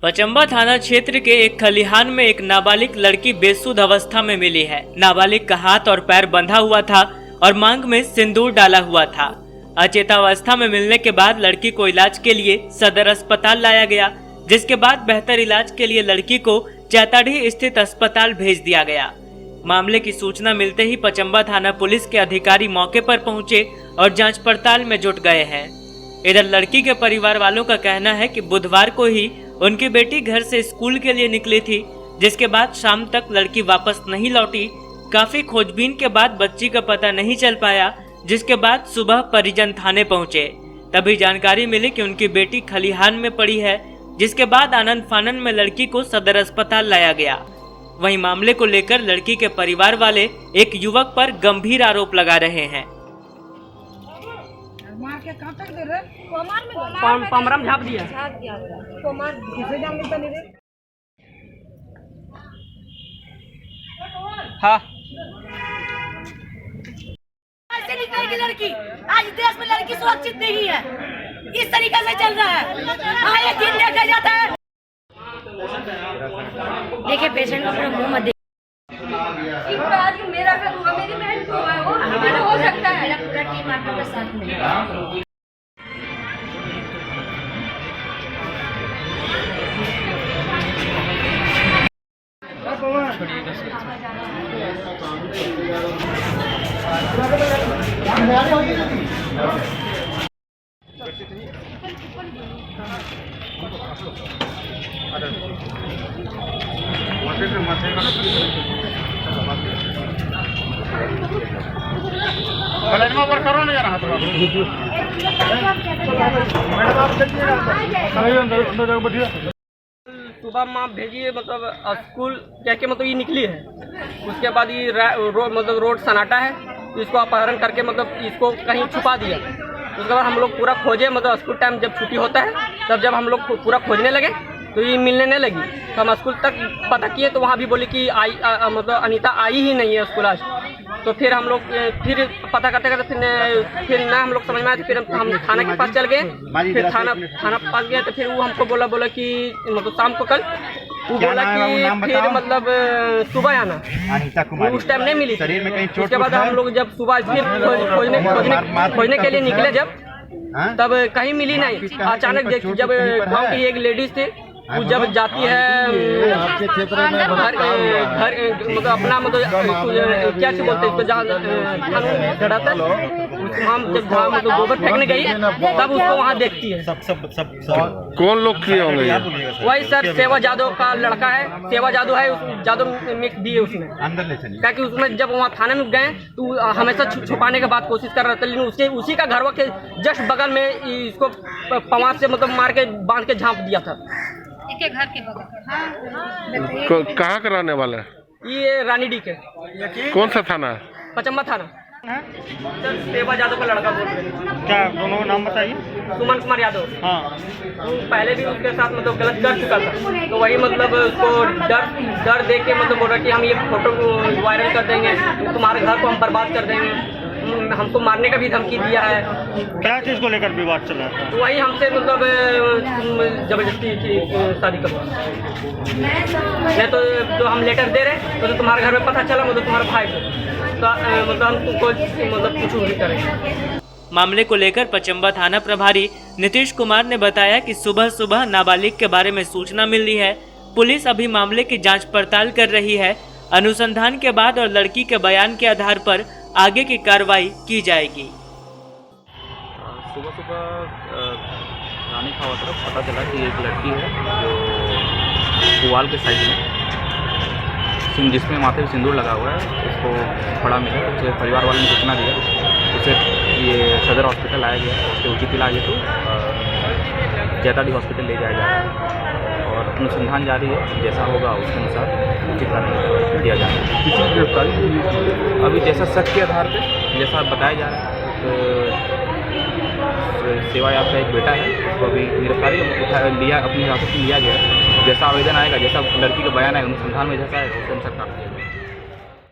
पचम्बा थाना क्षेत्र के एक खलिहान में एक नाबालिग लड़की बेसुध अवस्था में मिली है। नाबालिग का हाथ और पैर बंधा हुआ था और मांग में सिंदूर डाला हुआ था। अचेतावस्था में मिलने के बाद लड़की को इलाज के लिए सदर अस्पताल लाया गया, जिसके बाद बेहतर इलाज के लिए लड़की को चैताढ़ी स्थित अस्पताल भेज दिया गया। मामले की सूचना मिलते ही पचम्बा थाना पुलिस के अधिकारी मौके पर पहुंचे और जांच पड़ताल में जुट गए हैं। इधर लड़की के परिवार वालों का कहना है कि बुधवार को ही उनकी बेटी घर से स्कूल के लिए निकली थी, जिसके बाद शाम तक लड़की वापस नहीं लौटी। काफी खोजबीन के बाद बच्ची का पता नहीं चल पाया, जिसके बाद सुबह परिजन थाने पहुंचे। तभी जानकारी मिली कि उनकी बेटी खलिहान में पड़ी है, जिसके बाद आनंद फानन में लड़की को सदर अस्पताल लाया गया। वहीं मामले को लेकर लड़की के परिवार वाले एक युवक पर गंभीर आरोप लगा रहे हैं। पमरम झाप दिया। हाँ, ऐसे निकलेगी लड़की। आज देश में लड़की सुरक्षित नहीं है, इस तरीके से चल रहा है। हाँ, एक दिन देखा जाता है। देखिए पेशेंट को अपना मुंह मत देखिए। आज मेरा घर हुआ, मेरी बहन को हुआ, और हमारा हो सकता है। मेरा पूरा टीम आप लोगों के साथ में। सुबह माँ भेजिए, मतलब स्कूल कह के मतलब ये निकली है। उसके बाद ये मतलब रोड सन्नाटा है, तो इसको अपहरण करके मतलब इसको कहीं छुपा दिया। उसके बाद हम लोग पूरा खोजे, मतलब स्कूल टाइम जब छुट्टी होता है तब जब हम लोग पूरा खोजने लगे तो ये मिलने नहीं लगी। तो हम स्कूल तक पता किए तो वहाँ भी बोली कि मतलब अनीता आई ही नहीं है स्कूल आज। तो फिर हम लोग फिर पता करते करते फिर ना हम लोग समझ में आए। तो फिर हम थाना के पास चल गए। फिर थाना पास गए तो फिर वो हमको बोला कि मतलब शाम को कल वो बोला कि फिर मतलब सुबह आना। उस टाइम नहीं मिली। उसके बाद हम लोग जब सुबह फिर खोजने के लिए निकले, तब कहीं मिली नहीं। अचानक जब गाँव की एक लेडीज थी, वो जब जाती है घर मतलब अपना मतलब क्या बोलते हैं इसको, जहाँ चढ़ाता है हम जब मतलब गोबर फेंकने गई तब उसको वहाँ देखती है। सब कौन लोग किए होंगे? वही सर सेवा यादव का लड़का है, सेवा यादव है, यादव मिक्स दिए उसने। क्योंकि उसमें जब वहाँ थाने में गए तो हमेशा छुपाने की बात कोशिश कर रहा था, लेकिन उसी का घरवा के जस्ट बगल में इसको पवार से मतलब मार के बांध के झाँप दिया था। इसके घर के बगल। कहाँ का रहने वाला है? ये रानीडी के। कौन सा थाना है? पचम्बा थाना। सर सेवा यादव का लड़का बोल रहे हैं। क्या दोनों का नाम बताइए? सुमन कुमार यादव। हाँ, वो पहले भी उसके साथ मतलब गलत कर चुका था, तो वही मतलब उसको डर दे के मतलब बोल रहा कि हम ये फोटो को वायरल कर देंगे, तुम्हारे घर को हम बर्बाद कर देंगे, हमको मारने का भी धमकी दिया है। क्या चीज़ को लेकर विवाद चला है? तो वही हमसे मतलब जबरदस्ती की शादी करो, नहीं तो जो हम लेटर दे रहे तो तुम्हारे घर में पता चला मतलब तुम्हारा भाई को, तो मतलब हम तुमको मतलब कुछ नहीं करेंगे। मामले को लेकर पचम्बा थाना प्रभारी नीतीश कुमार ने बताया कि सुबह सुबह नाबालिग के बारे में सूचना मिली है। पुलिस अभी मामले की जांच पड़ताल कर रही है। अनुसंधान के बाद और लड़की के बयान के आधार पर आगे की कार्रवाई की जाएगी। सुबह सुबह रानी खावा तरफ पता चला कि एक लड़की है जो पुवाल के साइड में जिसमें माथे में सिंदूर लगा हुआ है, उसको पड़ा मिला। उसे परिवार वालों ने सूचना दिया, उसे ये सदर हॉस्पिटल लाया गया। उसके उचित इलाज हेतु चैताढ़ी हॉस्पिटल ले जाया जा रहा है और अनुसंधान जारी है। जैसा होगा उसके अनुसार उचित कार्रवाई दिया जाएगा। किसी की गिरफ्तारी अभी जैसा शक के आधार पर जैसा बताया जा रहा है, तो सेवा याद का एक बेटा है, उसको अभी गिरफ्तारी लिया, अपनी हिरासत में लिया गया। जैसा आवेदन आएगा, जैसा लड़की का बयान है अनुसंधान में जैसा है उसके अनुसार कार्रवाई।